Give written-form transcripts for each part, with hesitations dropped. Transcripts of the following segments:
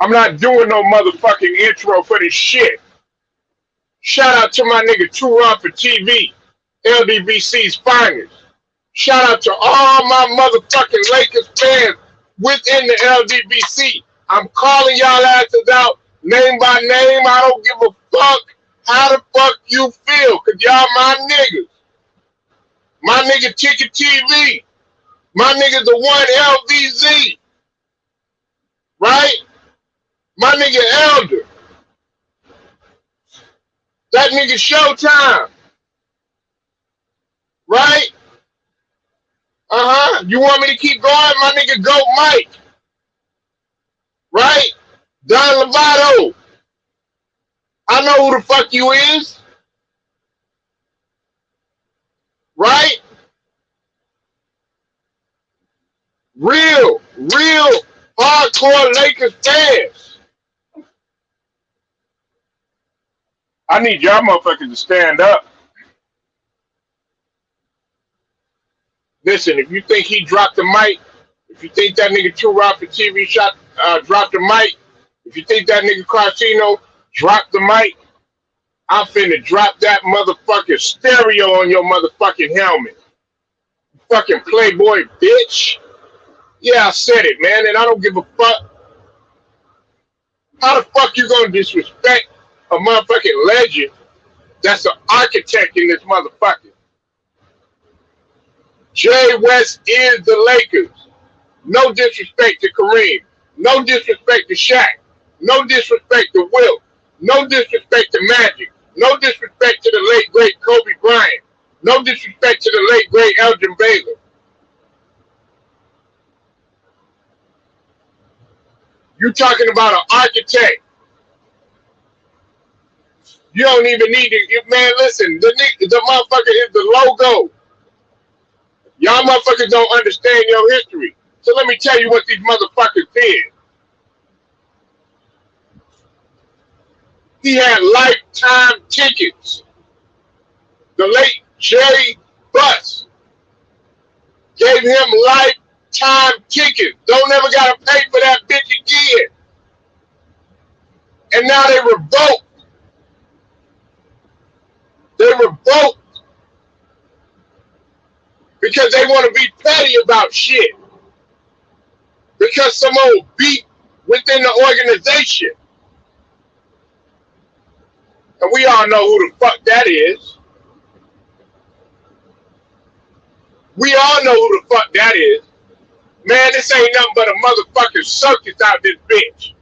I'm not doing no motherfucking intro for this shit. Shout out to my nigga Too Raw for TV, LDBC's finest. Shout out to all my motherfucking Lakers fans within the LDBC. I'm calling y'all asses out name by name. I don't give a fuck how the fuck you feel, cause y'all my niggas. My nigga Ticket TV. My nigga the one LVZ. Right? My nigga Elder. That nigga Showtime. Right? You want me to keep going? My nigga Goat Mike. Right? Don Lovato. I know who the fuck you is. Right? Real hardcore Lakers fans. I need y'all motherfuckers to stand up. Listen, if you think he dropped the mic, if you think that nigga Too Raw for TV dropped the mic, if you think that nigga Carcino dropped the mic, I'm finna drop that motherfucking stereo on your motherfucking helmet. Fucking Playboy bitch. Yeah, I said it, man, and I don't give a fuck. How the fuck you gonna disrespect a motherfucking legend that's an architect in this motherfucker? Jay West is the Lakers. No disrespect to Kareem. No disrespect to Shaq. No disrespect to Wilt. No disrespect to Magic. No disrespect to the late, great Kobe Bryant. No disrespect to the late, great Elgin Baylor. You talking about an architect. You don't even need to, man, listen, the motherfucker is the logo. Y'all motherfuckers don't understand your history. So let me tell you what these motherfuckers did. He had lifetime tickets. The late Jerry Buss gave him lifetime tickets. Don't ever gotta pay for that bitch again. And now they revoked. They revoked because they want to be petty about shit. Because some old beat within the organization. And we all know who the fuck that is. We all know who the fuck that is. Man, this ain't nothing but a motherfucking circus out this bitch.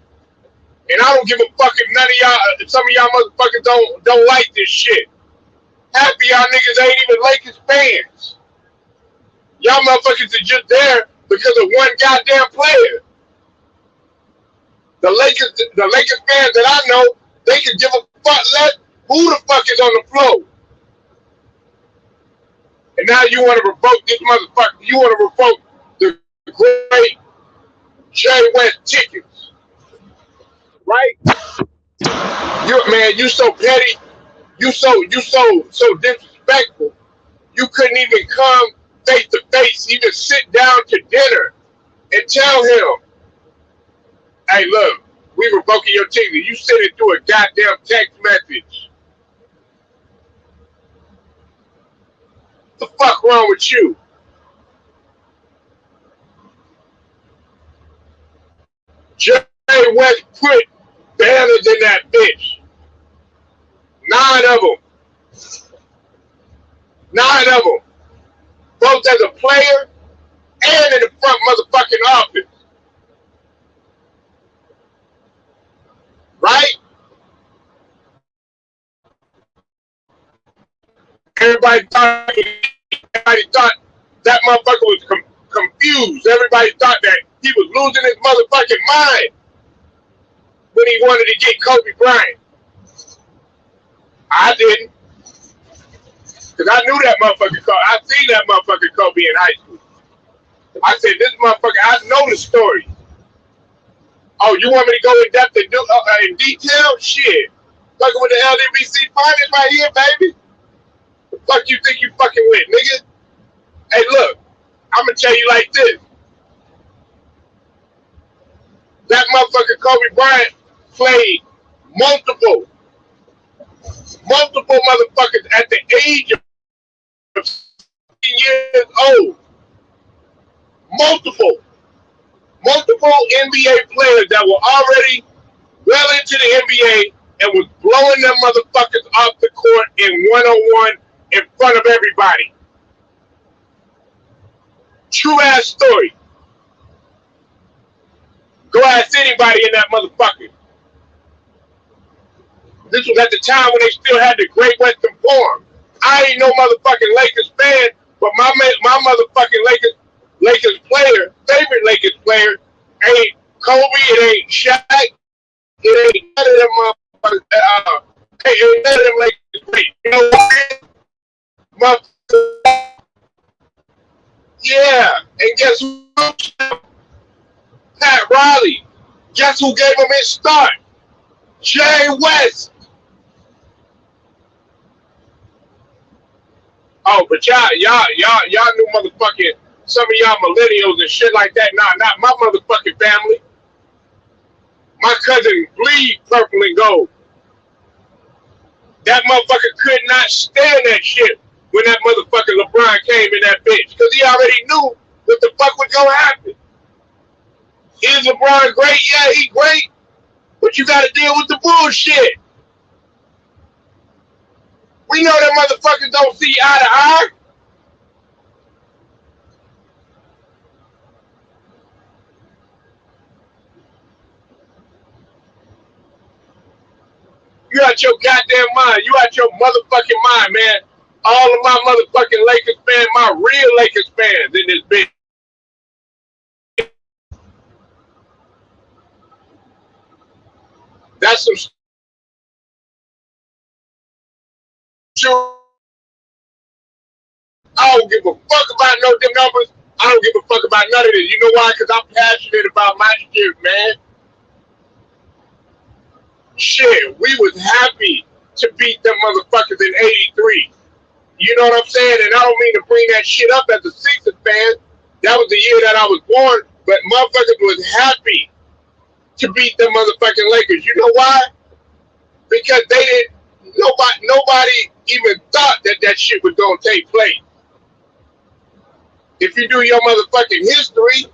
And I don't give a fuck if none of y'all, some of y'all motherfuckers don't like this shit. Half of y'all niggas ain't even Lakers fans. Y'all motherfuckers are just there because of one goddamn player. The Lakers fans that I know, they can give a fuck less who the fuck is on the floor. And now you want to revoke this motherfucker. You want to revoke the great Jay West tickets. Right? You so petty. You so disrespectful. You couldn't even come face to face, even sit down to dinner and tell him, hey, look, we revoking your ticket. You sent it through a goddamn text message. The fuck wrong with you? Jay West put banners in that bitch. 9 of them. 9 of them. Both as a player and in the front motherfucking office. Right? Everybody thought that motherfucker was confused. Everybody thought that he was losing his motherfucking mind when he wanted to get Kobe Bryant. I didn't. Because I knew that motherfucker Kobe. I seen that motherfucker Kobe in high school. I said, this motherfucker, I know the story. Oh, you want me to go in depth and do in detail? Shit. Fucking with the LDBC finest right here, baby. The fuck you think you fucking with, nigga? Hey, look, I'm gonna tell you like this. That motherfucker Kobe Bryant played multiple motherfuckers at the age of 16 years old. Multiple NBA players that were already well into the NBA and was blowing them motherfuckers off the court in one-on-one in front of everybody. True ass story. Go ask anybody in that motherfucker. This was at the time when they still had the Great Western Forum. I ain't no motherfucking Lakers fan, but my motherfucking Lakers player, favorite Lakers player, ain't Kobe, it ain't Shaq, it ain't none of them motherfuckers. Ain't none of them Lakers great. You know what? Yeah, and guess who? Pat Riley. Guess who gave him his start? Jay West. Oh, but y'all knew motherfucking some of y'all millennials and shit like that. Nah, not my motherfucking family. My cousin bleed purple and gold. That motherfucker could not stand that shit when that motherfucking LeBron came in that bitch. Because he already knew what the fuck was gonna happen. Is LeBron great? Yeah, he great. But you gotta deal with the bullshit. We know that motherfuckers don't see eye to eye. You out your goddamn mind. You out your motherfucking mind, man. All of my motherfucking Lakers fans, my real Lakers fans in this bitch. That's some shit. I don't give a fuck about no damn numbers. I don't give a fuck about none of this. You know why? Because I'm passionate about my shit, man. Shit, we was happy to beat them motherfuckers in '83. You know what I'm saying? And I don't mean to bring that shit up as a Sixers fan. That was the year that I was born. But motherfuckers was happy to beat them motherfucking Lakers. You know why? Because they didn't. Nobody even thought that shit was gonna take place. If you do your motherfucking history,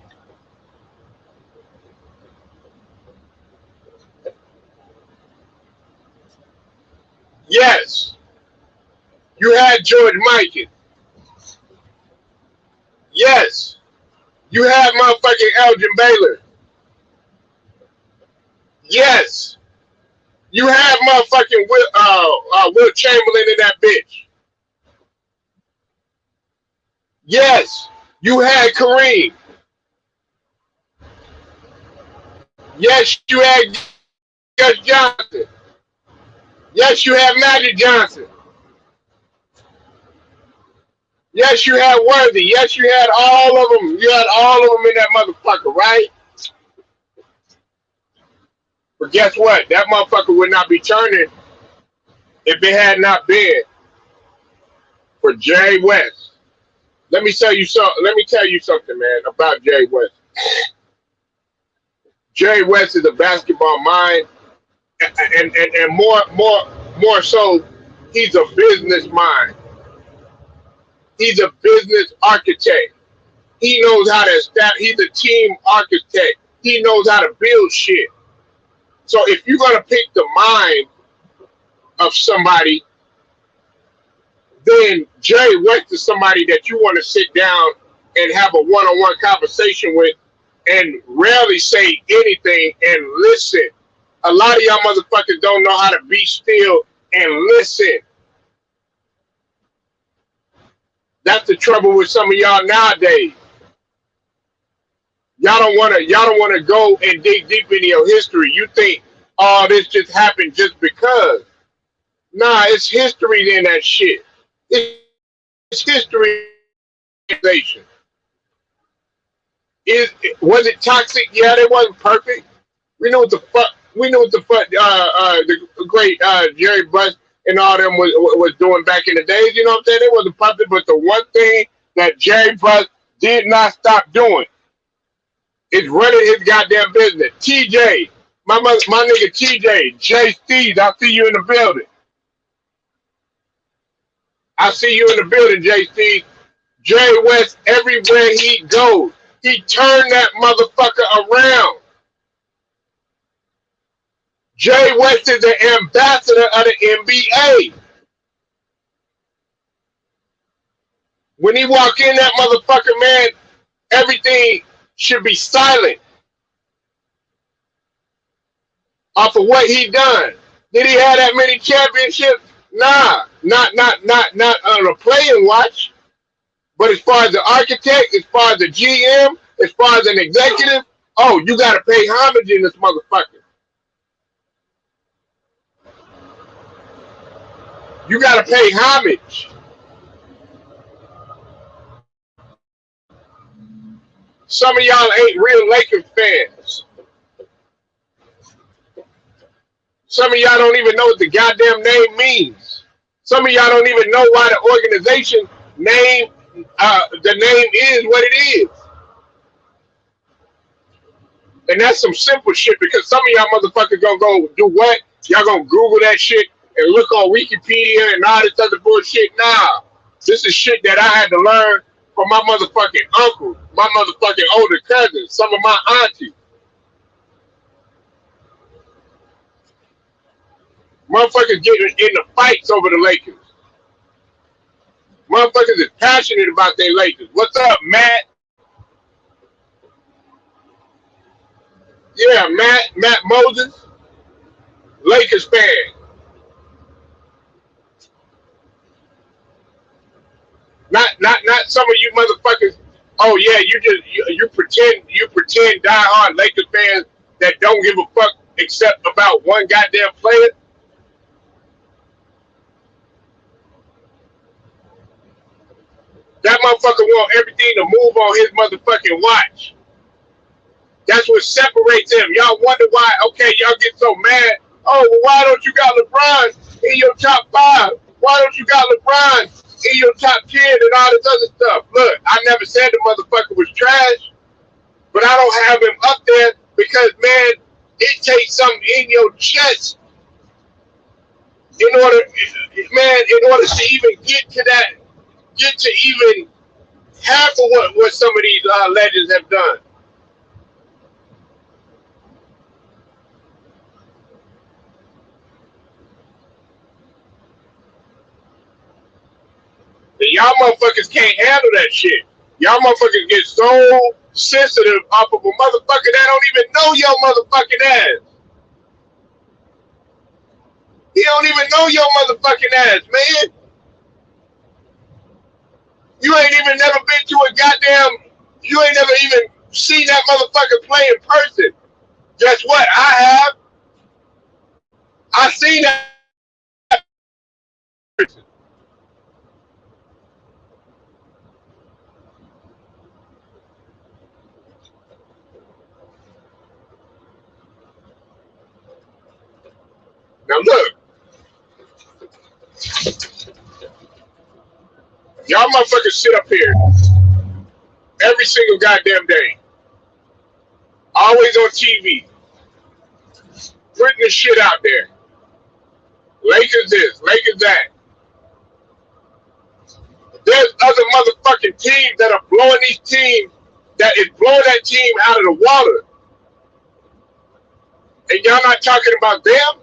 yes, you had George Mikan. Yes, you had motherfucking Elgin Baylor. Yes, you had motherfucking Will Chamberlain in that bitch. Yes, you had Kareem. Yes, you had Gus Johnson. Yes, you had Magic Johnson. Yes, you had Worthy. Yes, you had all of them. You had all of them in that motherfucker, right? But guess what? That motherfucker would not be turning if it had not been for Jay West. Let me tell you something, man, about Jay West. Jay West is a basketball mind, and more so, he's a business mind. He's a business architect. He knows how to establish. He's a team architect. He knows how to build shit. So if you're gonna pick the mind of somebody, then Jay West is somebody that you want to sit down and have a one-on-one conversation with, and rarely say anything and listen. A lot of y'all motherfuckers don't know how to be still and listen. That's the trouble with some of y'all nowadays. Y'all don't wanna go and dig deep into your history. You think, oh, this just happened just because. Nah, it's history in that shit. It's history. Was it toxic? Yeah, they wasn't perfect. We knew what the fuck. The great Jerry Buss and all them was doing back in the days. You know what I'm saying? They wasn't perfect, but the one thing that Jerry Buss did not stop doing is running his goddamn business. TJ, my nigga TJ, Jay Steves, I see you in the building. I see you in the building, Jay Steves. Jay West, everywhere he goes, he turned that motherfucker around. Jay West is the ambassador of the NBA. When he walk in, that motherfucker, man, everything should be silent off of what he done. Did he have that many championships? Nah, not on a playing watch. But as far as the architect, as far as the GM, as far as an executive, oh, you got to pay homage in this motherfucker. You got to pay homage. Some of y'all ain't real Lakers fans. Some of y'all don't even know what the goddamn name means. Some of y'all don't even know why the organization name, the name is what it is. And that's some simple shit, because some of y'all motherfuckers gonna go do what? Y'all gonna Google that shit and look on Wikipedia and all this other bullshit? Nah. This is shit that I had to learn from my motherfucking uncle, my motherfucking older cousins, some of my aunties. Motherfuckers getting in the fights over the Lakers. Motherfuckers is passionate about their Lakers. What's up, Matt? Yeah, Matt Moses, Lakers fan. Not some of you motherfuckers. Oh yeah, you pretend diehard Lakers fans that don't give a fuck except about one goddamn player. That motherfucker want everything to move on his motherfucking watch. That's what separates him. Y'all wonder why, okay, y'all get so mad. Oh, well, why don't you got LeBron in your top 5? Why don't you got LeBron in your top 10 and all this other stuff? Look, I never said the motherfucker was trash, but I don't have him up there because, man, it takes something in your chest in order to even get to even half of what some of these legends have done. And y'all motherfuckers can't handle that shit. Y'all motherfuckers get so sensitive off of a motherfucker that don't even know your motherfucking ass. He don't even know your motherfucking ass, man. You ain't even never been to a goddamn, you ain't never even seen that motherfucker play in person. Guess what? I have. I seen that person. Now look, y'all motherfuckers sit up here every single goddamn day, always on TV, putting the shit out there. Lakers this, Lakers that. There's other motherfucking teams that are blowing these teams, that is blowing that team out of the water. And y'all not talking about them?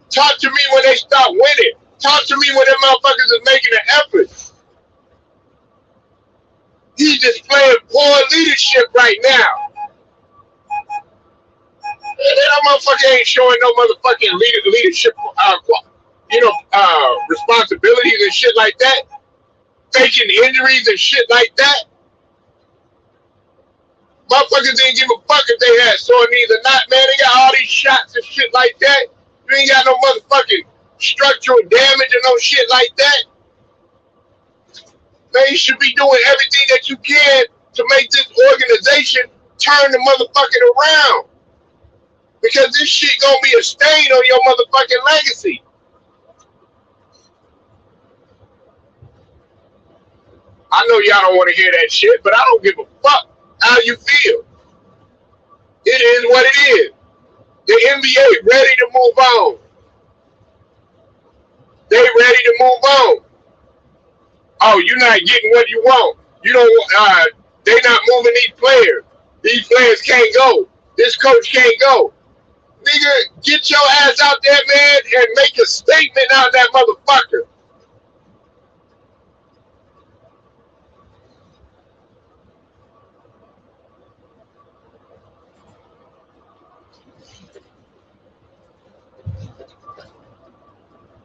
Talk to me when they start winning. Talk to me when them motherfuckers is making an effort. He's displaying poor leadership right now. And that motherfucker ain't showing no motherfucking leadership, responsibilities and shit like that. Faking injuries and shit like that. Motherfuckers didn't give a fuck if they had sore knees or not, man. They got all these shots and shit like that. You ain't got no motherfucking structural damage or no shit like that. Man, you should be doing everything that you can to make this organization turn the motherfucking around. Because this shit gonna be a stain on your motherfucking legacy. I know y'all don't want to hear that shit, but I don't give a fuck. how you feel. It is what it is. The NBA ready to move on. They ready to move on. Oh, you're not getting what you want. You don't. They not moving these players. These players can't go. This coach can't go. Nigga, get your ass out there, man, and make a statement out of that motherfucker.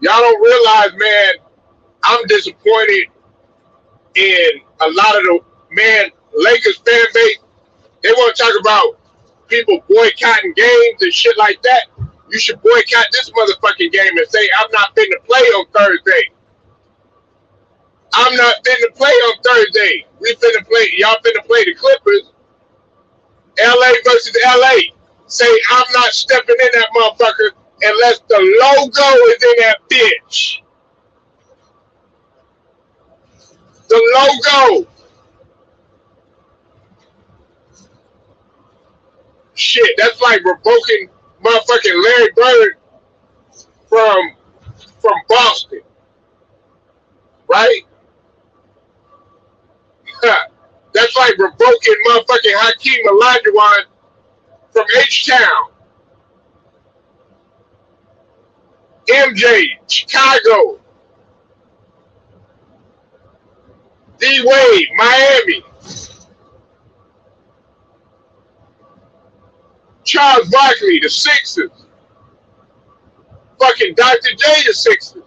Y'all don't realize, man, I'm disappointed in a lot of the, man, Lakers fan base. They want to talk about people boycotting games and shit like that. You should boycott this motherfucking game and say, I'm not finna play on Thursday. I'm not finna play on Thursday. We finna play, y'all finna play the Clippers. LA versus LA. Say, I'm not stepping in that motherfucker unless the logo is in that bitch. The logo. Shit, that's like revoking motherfucking Larry Bird from Boston, right? That's like revoking motherfucking Hakeem Olajuwon from H-Town. MJ, Chicago. D-Wade, Miami. Charles Barkley, the Sixers. Fucking Dr. J, the Sixers.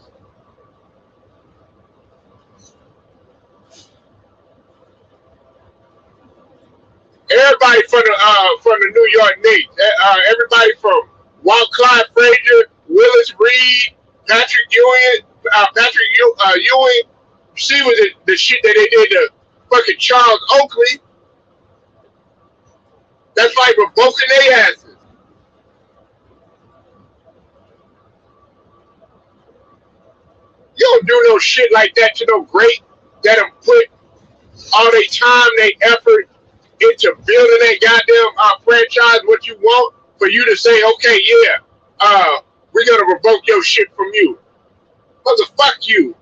Everybody from the New York Knicks. Everybody from Walt Clyde Frazier, Willis Reed, Patrick Ewing. You see what the shit that they did to fucking Charles Oakley. That's like revoking their asses. You don't do no shit like that to no great that have put all their time, their effort into building that goddamn franchise. What you want for you to say, okay, yeah, we're gonna revoke your shit from you. Motherfuck you.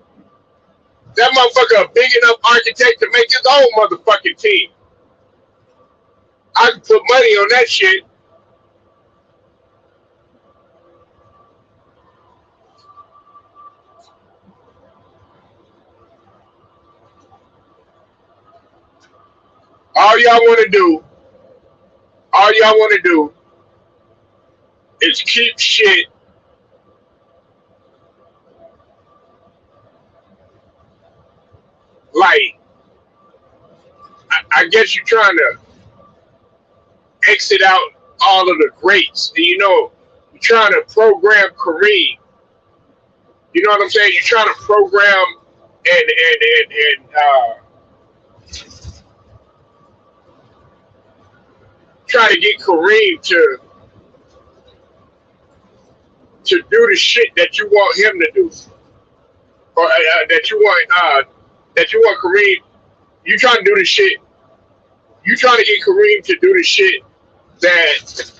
That motherfucker a big enough architect to make his own motherfucking team. I can put money on that shit. All y'all want to do is keep shit like, I guess you're trying to exit out all of the greats. You know, you're trying to program Kareem. You know what I'm saying? You're trying to program and try to get Kareem to do the shit that you want him to do, or that you want Kareem. You trying to do the shit. You trying to get Kareem to do the shit that's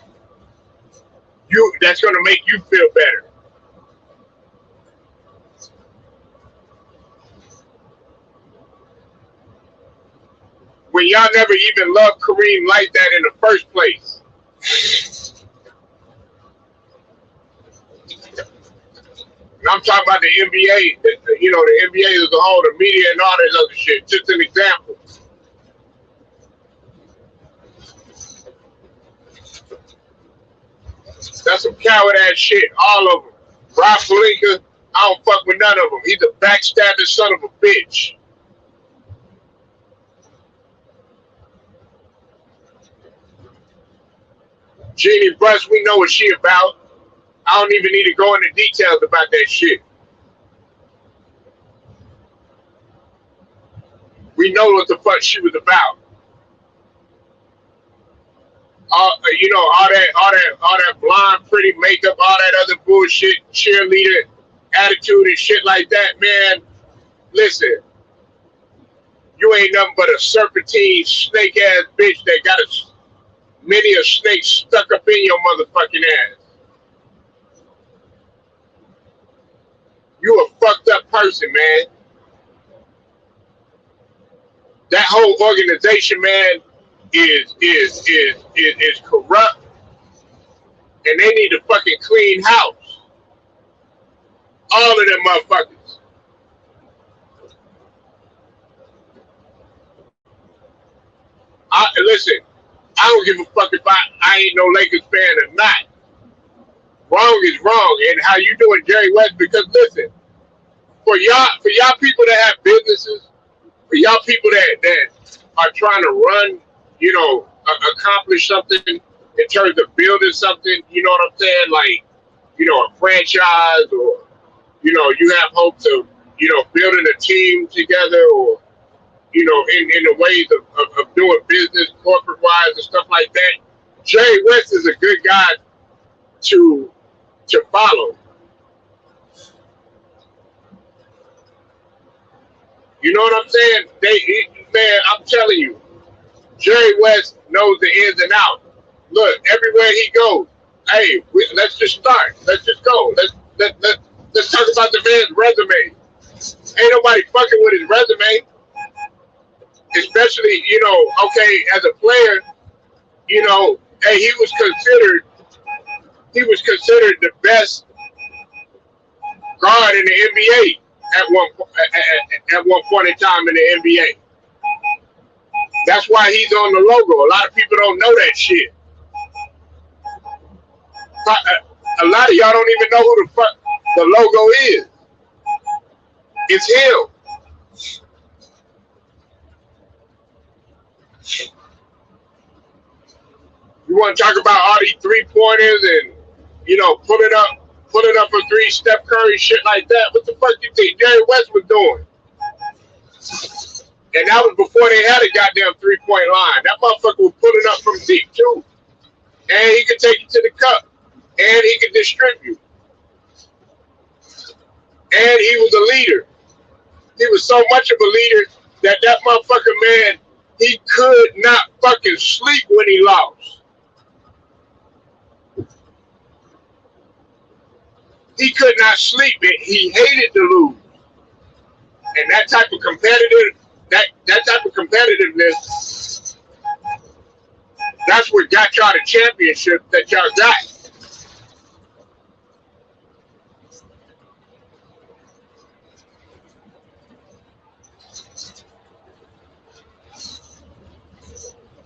gonna make you feel better. When y'all never even loved Kareem like that in the first place. And I'm talking about the NBA, you know, the NBA as a whole, the media and all that other shit. Just an example. That's some coward ass shit, all of them. Rob Pelinka, I don't fuck with none of them. He's a backstabbing son of a bitch. Jeannie Buss, we know what she about. I don't even need to go into details about that shit. We know what the fuck she was about. You know, all that blonde, pretty makeup, all that other bullshit, cheerleader attitude and shit like that, man. Listen, You ain't nothing but a serpentine snake ass bitch that got many a snake stuck up in your motherfucking ass. You a fucked up person, man. That whole organization, man, is corrupt, and they need to fucking clean house. All of them motherfuckers. Listen, I don't give a fuck if I ain't no Lakers fan or not. Wrong is wrong, and how you doing, Jerry West? Because listen, for y'all people that have businesses, for y'all people that are trying to run, you know, accomplish something in terms of building something, you know what I'm saying? Like, you know, a franchise, or, you know, you have hopes of, you know, building a team together, or, you know, in the ways of doing business corporate wise and stuff like that. Jerry West is a good guy to follow. You know what I'm saying? Man, I'm telling you, Jerry West knows the ins and outs. Look, everywhere he goes, hey, let's just start. Let's just go. Let's talk about the man's resume. Ain't nobody fucking with his resume. Especially, you know, okay, as a player, you know, hey, he was considered the best guard in the NBA at one point in time in the NBA. That's why he's on the logo. A lot of people don't know that shit. A lot of y'all don't even know who the fuck the logo is. It's him. You want to talk about all these 3-pointers and, you know, pulling up a 3, Steph Curry, shit like that? What the fuck you think Jerry West was doing? And that was before they had a goddamn 3-point line. That motherfucker was pulling up from deep too. And he could take it to the cup. And he could distribute. And he was a leader. He was so much of a leader that motherfucker, man, he could not fucking sleep when he lost. He could not sleep. He hated to lose. And that type of competitiveness, that's what got y'all the championship that y'all got.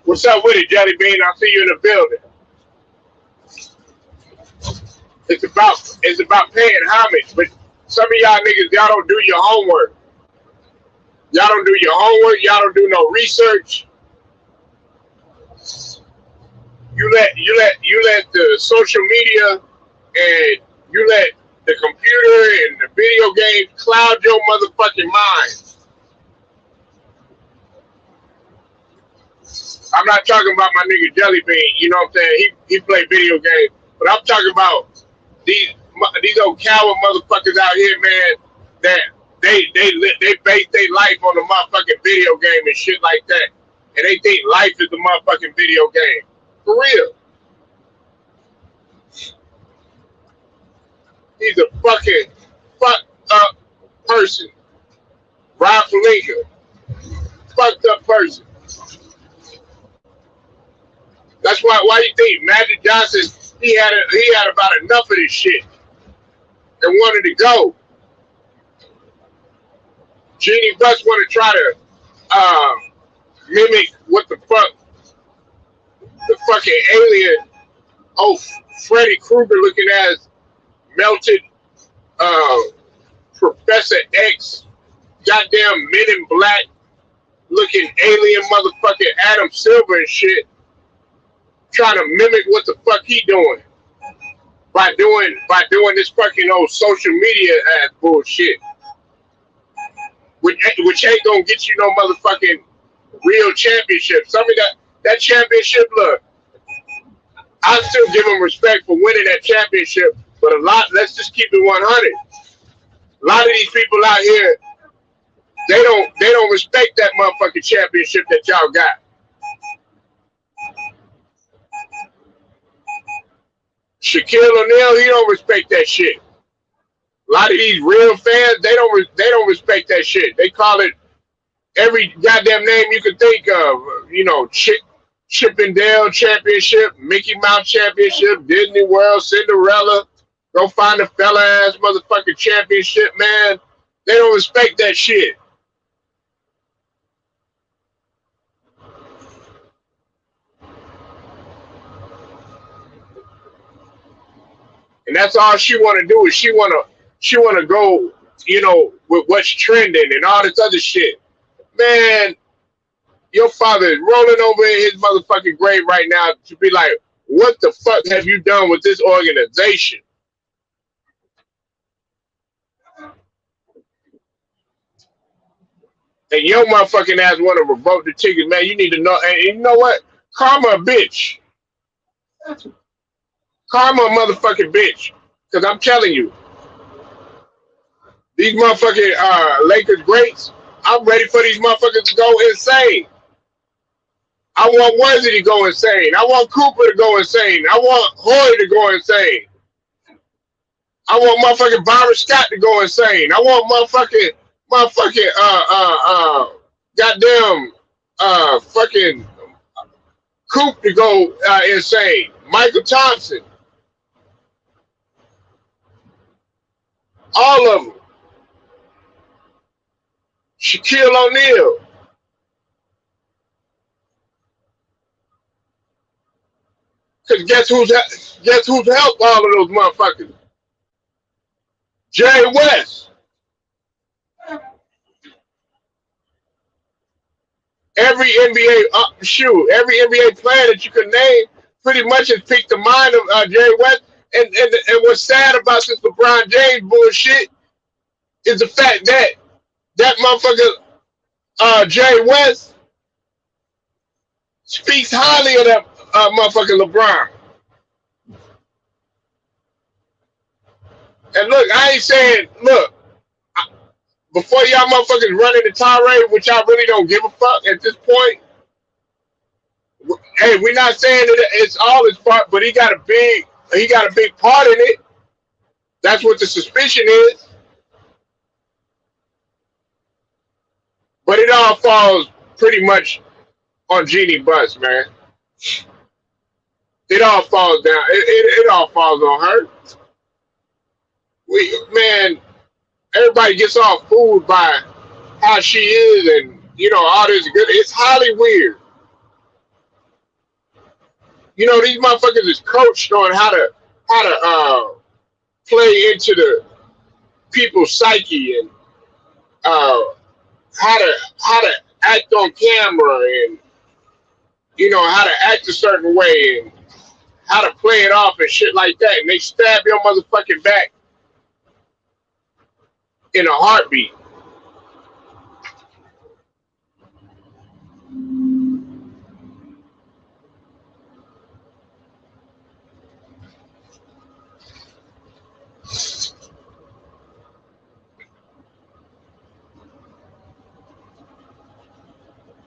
What's up with it, Jelly Bean? I see you in the building. It's about paying homage, but some of y'all niggas, y'all don't do your homework. Y'all don't do your homework. Y'all don't do no research. You let the social media and you let the computer and the video games cloud your motherfucking mind. I'm not talking about my nigga Jelly Bean. You know what I'm saying? He play video games, but I'm talking about these old coward motherfuckers out here, man, that they base their life on the motherfucking video game and shit like that. And they think life is the motherfucking video game. For real. He's a fucking fucked up person. Rob Pelinka. Fucked up person. That's why you think Magic Johnson, he had about enough of this shit and wanted to go. Jeannie Buss want to try to mimic what the fuck the fucking alien, Freddy Krueger looking ass melted Professor X, goddamn Men in Black looking alien motherfucking Adam Silver and shit, trying to mimic what the fuck he doing by doing this fucking old social media ass bullshit, which ain't gonna get you no motherfucking real championship. Some of that championship, look, I still give him respect for winning that championship, but let's just keep it 100. A lot of these people out here, They don't respect that motherfucking championship that y'all got. Shaquille O'Neal, he don't respect that shit. A lot of these real fans, they don't respect that shit. They call it every goddamn name you can think of. You know, Chippendale Championship, Mickey Mouse Championship, Disney World, Cinderella. Go find a fella ass motherfucking championship, man. They don't respect that shit. And that's all she want to do is she wanna go, you know, with what's trending and all this other shit. Man, your father is rolling over in his motherfucking grave right now to be like, what the fuck have you done with this organization? And your motherfucking ass want to revoke the ticket, man. You need to know. And you know what? Karma a bitch. Karma a motherfucking bitch. Because I'm telling you, these motherfucking Lakers greats, I'm ready for these motherfuckers to go insane. I want Worthy to go insane. I want Cooper to go insane. I want Hoy to go insane. I want motherfucking Byron Scott to go insane. I want goddamn fucking Coop to go insane. Michael Thompson. All of them. Shaquille O'Neal. Cause guess who's helped all of those motherfuckers? Jerry West. Every NBA player that you could name pretty much has picked the mind of Jerry West. And what's sad about this LeBron James bullshit is the fact that motherfucker Jerry West speaks highly of that motherfucking LeBron. And look, I ain't saying, look, before y'all motherfuckers running the tirade, which I really don't give a fuck at this point. Hey, we're not saying that it's all his fault, but he got a big part in it. That's what the suspicion is. But it all falls pretty much on Jeannie Buss, man. It all falls down. It all falls on her. Man, everybody gets all fooled by how she is and, you know, all this good. It's highly weird. You know, these motherfuckers is coached on how to play into the people's psyche and how to act on camera and, you know, how to act a certain way and how to play it off and shit like that. And they stab your motherfucking back in a heartbeat.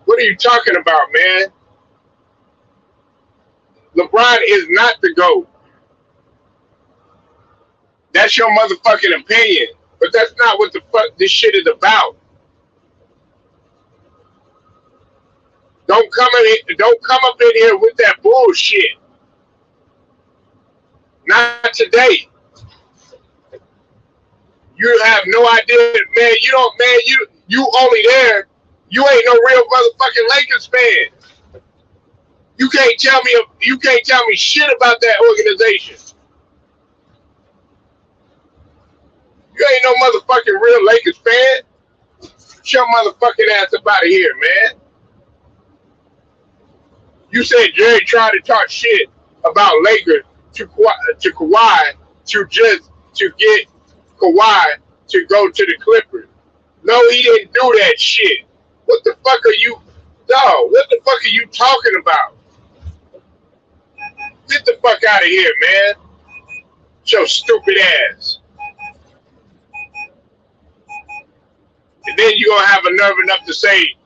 What are you talking about, man? LeBron is not the GOAT. That's your motherfucking opinion. But that's not what the fuck this shit is about. Don't come up in here with that bullshit. Not today. You have no idea, man. You only there. You ain't no real motherfucking Lakers fan. You can't tell me shit about that organization. You ain't no motherfucking real Lakers fan. Get your motherfucking ass up out of here, man. You said Jerry tried to talk shit about Lakers to Kawhi to get Kawhi to go to the Clippers. No, he didn't do that shit. What the fuck are you, dog? What the fuck are you talking about? Get the fuck out of here, man. Your stupid ass. And then you're gonna have a nerve enough to say,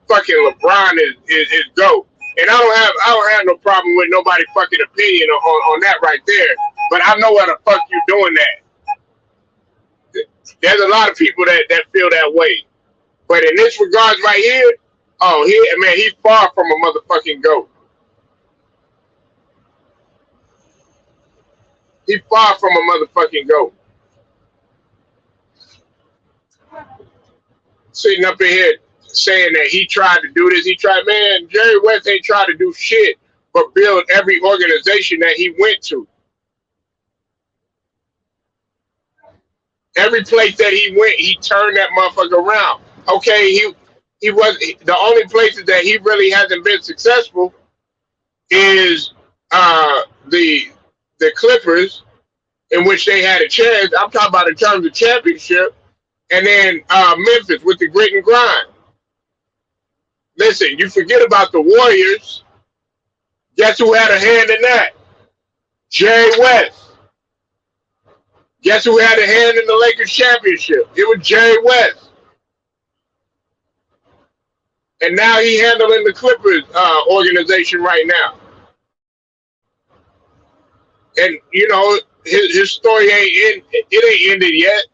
fucking LeBron is GOAT. And I don't have no problem with nobody fucking opinion on that right there. But I know why the fuck you doing that. There's a lot of people that feel that way. But in this regards right here, oh, he's far from a motherfucking GOAT. He's far from a motherfucking GOAT. Sitting up in here saying that he tried to do this, man, Jerry West ain't tried to do shit but build every organization that he went to. Every place that he went, he turned that motherfucker around. Okay, he was the only places that he really hasn't been successful is the Clippers, in which they had a chance. I'm talking about in terms of championship, and then Memphis with the grit and grind. Listen, you forget about the Warriors. Guess who had a hand in that? Jerry West. Guess who had a hand in the Lakers championship? It was Jerry West. And now he handling the Clippers organization right now. And, you know, his story ain't ended yet.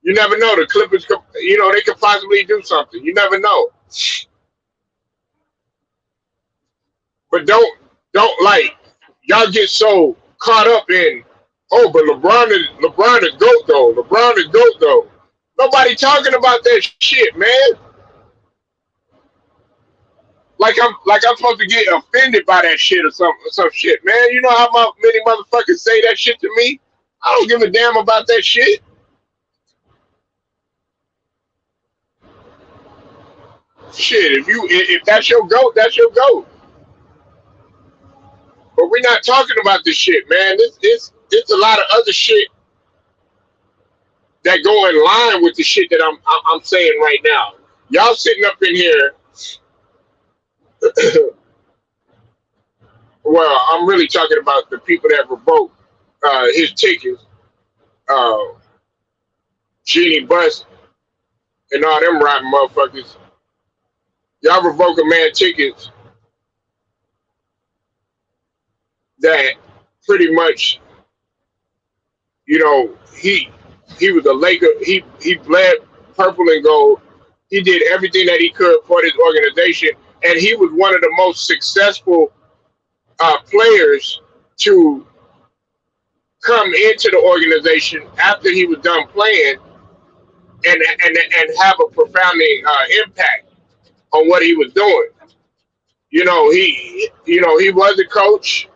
You never know. The Clippers, you know, they could possibly do something. You never know. But don't like, y'all get so caught up in, oh, but LeBron is GOAT though. LeBron is GOAT though. Nobody talking about that shit, man. Like I'm supposed to get offended by that shit or some shit, man. You know how many motherfuckers say that shit to me? I don't give a damn about that shit. Shit, if that's your GOAT, that's your GOAT. But we're not talking about this shit, man. It's a lot of other shit that go in line with the shit that I'm saying right now. Y'all sitting up in here. Well, I'm really talking about the people that revoked his tickets. Jeannie Buss and all them rotten motherfuckers. Y'all revoke a man tickets that pretty much, you know, he was a Laker. He bled purple and gold. He did everything that he could for this organization, and he was one of the most successful players to come into the organization after he was done playing, and have a profounding impact on what he was doing. You know, he was a coach.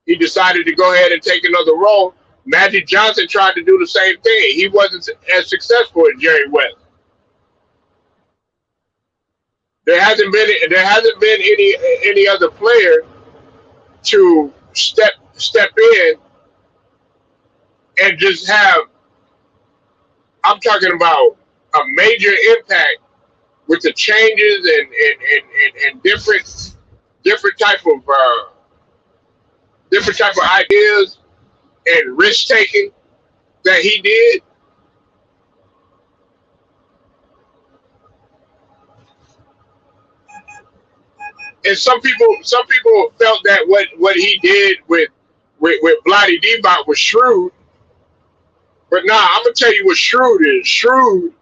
He decided to go ahead and take another role. Magic Johnson tried to do the same thing. He wasn't as successful as Jerry West. There hasn't been any other player to step in and just have, I'm talking about a major impact with the changes and different type of ideas and risk taking that he did. And some people felt that what he did with Bloody Debot was shrewd. But nah, I'm gonna tell you what shrewd is. Shrewd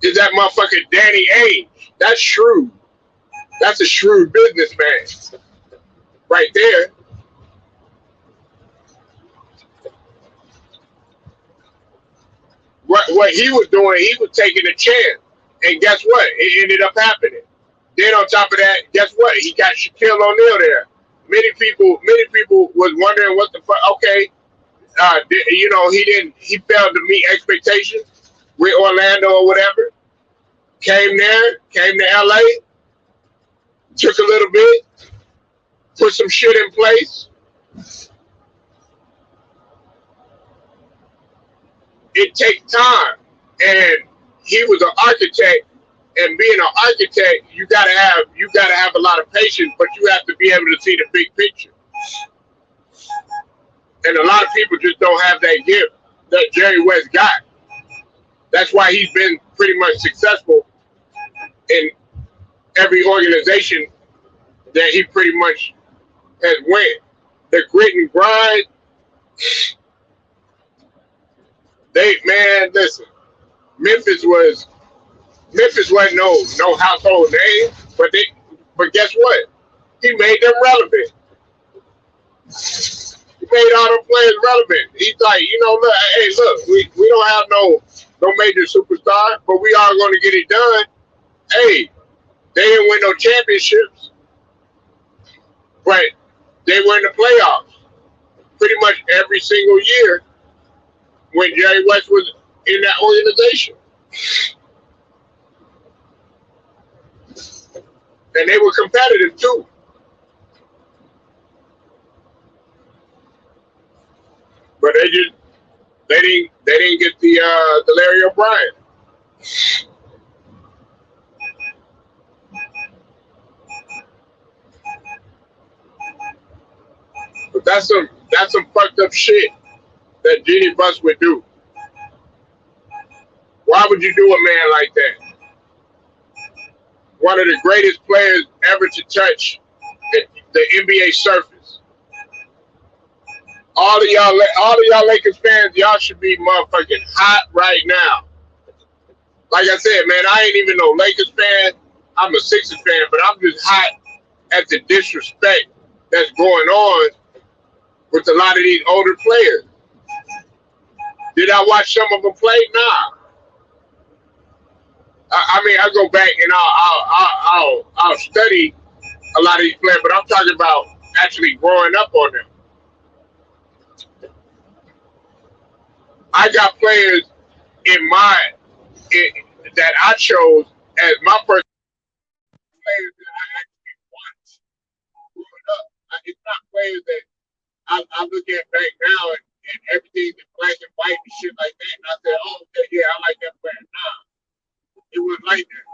is that motherfucker Danny Ainge. That's shrewd. That's a shrewd businessman right there. What he was doing, he was taking a chance. And guess what? It ended up happening. Then on top of that, guess what? He got Shaquille O'Neal there. Many people was wondering what the fuck. Okay, you know, he failed to meet expectations with Orlando or whatever. Came to LA, took a little bit, put some shit in place. It takes time, and he was an architect. And being an architect, you gotta have a lot of patience, but you have to be able to see the big picture. And a lot of people just don't have that gift that Jerry West got. That's why he's been pretty much successful in every organization that he pretty much has went. The grit and grind, they man, listen, Memphis was Memphis wasn't no household name, but guess what? He made them relevant. He made all the players relevant. He's like, look, hey, look, we don't have no major superstar, but we are going to get it done. Hey, they didn't win no championships, but they were in the playoffs pretty much every single year when Jerry West was in that organization, and they were competitive too. But they didn't get the Larry O'Brien. But that's some fucked up shit that Jeannie Buss would do. Why would you do a man like that? One of the greatest players ever to touch the NBA surface. All of y'all Lakers fans, y'all should be motherfucking hot right now. Like I said, man, I ain't even no Lakers fan. I'm a Sixers fan, but I'm just hot at the disrespect that's going on with a lot of these older players. Did I watch some of them play? Nah. I mean, I go back and I'll study a lot of these players, but I'm talking about actually growing up on them. I got players in that I chose as my first players that I actually watched growing up. It's not players that I look at back now and everything's in black and white and shit like that. And I said, oh, okay, yeah, I like that player. Nah, it was like that.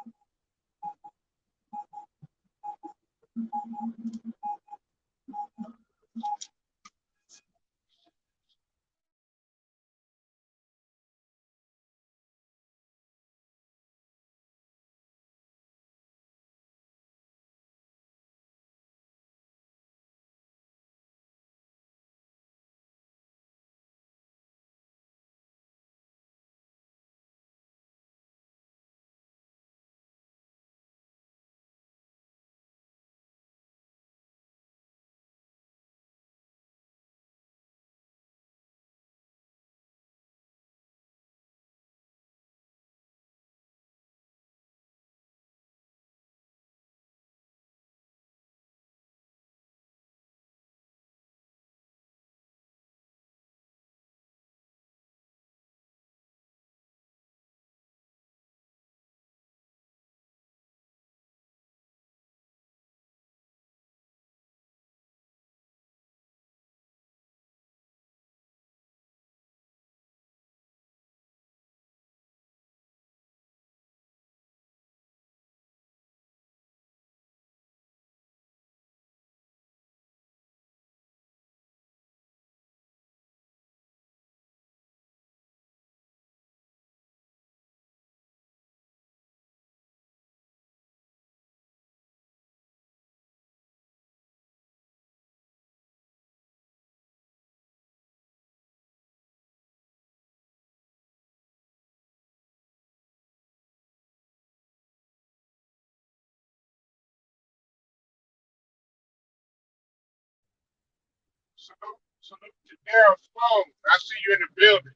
Salute to Daryl Sloan. I see you in the building.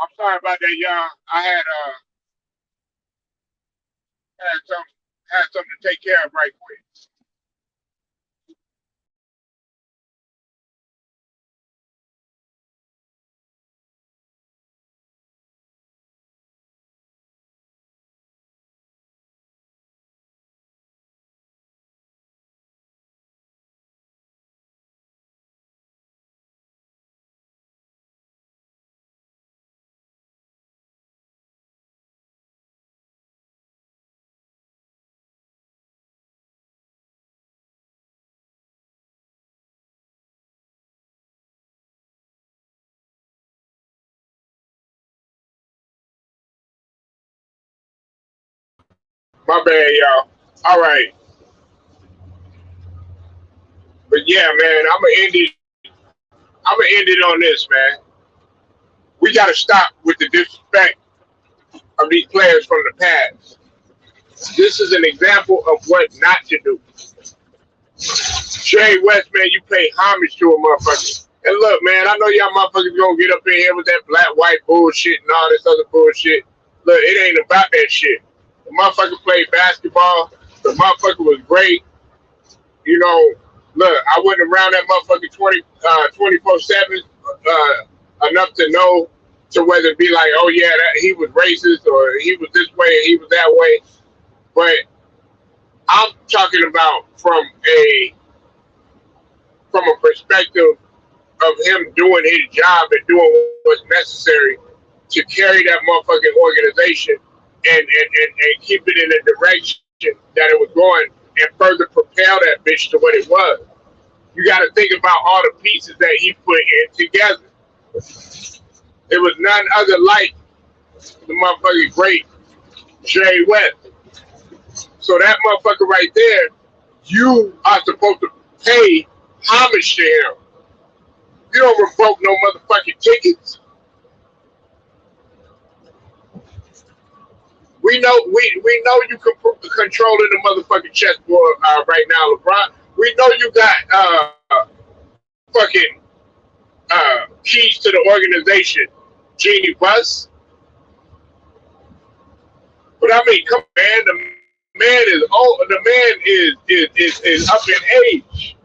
I'm sorry about that, y'all. I had some had something to take care of right quick. My bad, y'all. All right, but yeah, man, I'm gonna end it. I'm gonna end it on this, man. We gotta stop with the disrespect of these players from the past. This is an example of what not to do. Jay West, man, you pay homage to a motherfucker. And look, man, I know y'all motherfuckers gonna get up in here with that black white bullshit and all this other bullshit. Look, it ain't about that shit. The motherfucker played basketball. The motherfucker was great. You know, look, I wasn't around that motherfucker 24/7 enough to know to whether it be like, oh yeah, that, he was racist or he was this way or he was that way. But I'm talking about from a perspective of him doing his job and doing what's necessary to carry that motherfucking organization and keep it in the direction that it was going and further propel that bitch to what it was. You got to think about all the pieces that he put in together. It was none other like the motherfucking great Jay West. So that motherfucker right there, you are supposed to pay homage to him. You don't revoke no motherfucking tickets. We know you controlling the motherfucking chessboard right now, LeBron. We know you got fucking keys to the organization, Jeannie Buss. But I mean, come on, man, the man is old. The man is up in age,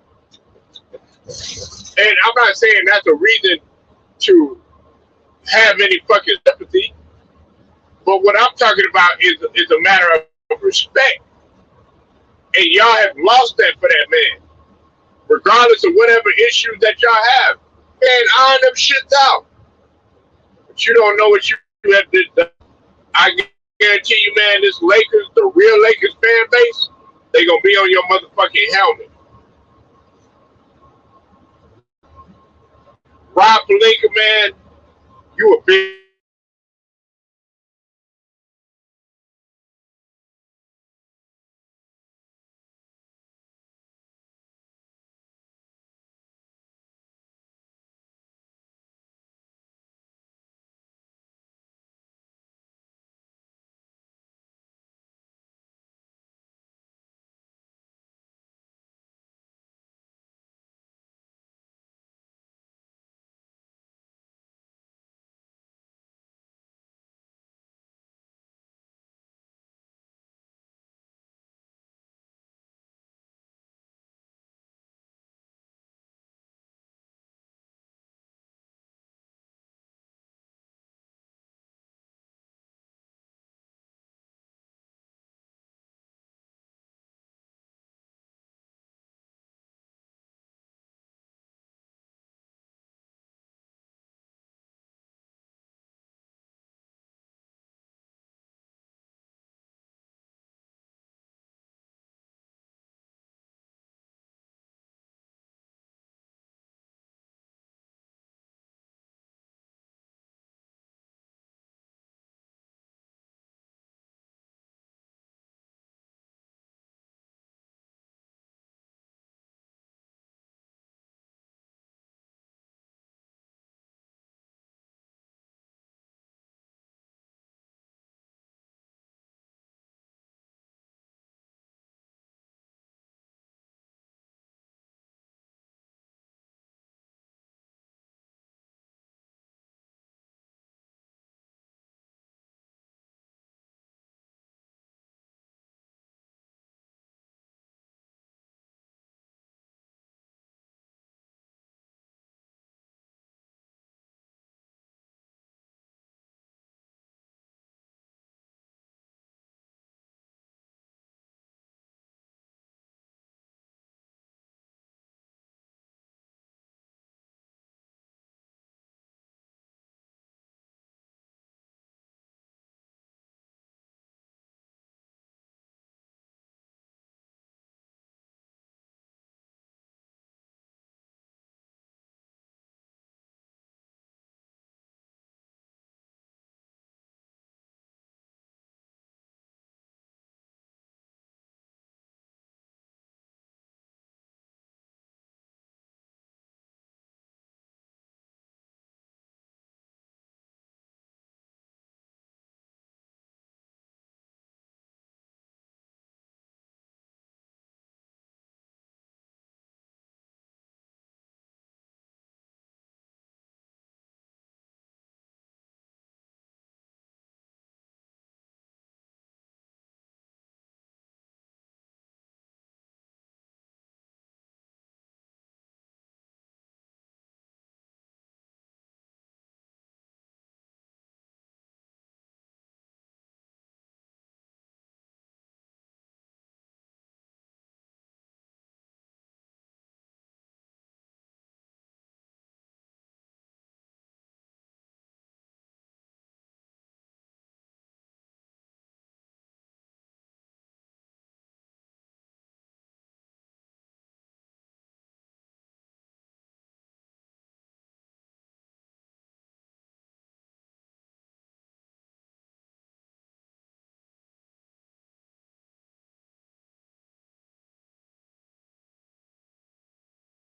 and I'm not saying that's a reason to have any fucking sympathy. But what I'm talking about is a matter of respect. And y'all have lost that for that man. Regardless of whatever issues that y'all have. Man, iron them shit out. But you don't know what you have to. I guarantee you, man, this Lakers, the real Lakers fan base, they gonna be on your motherfucking helmet. Rob Pelinka, man, you a bitch.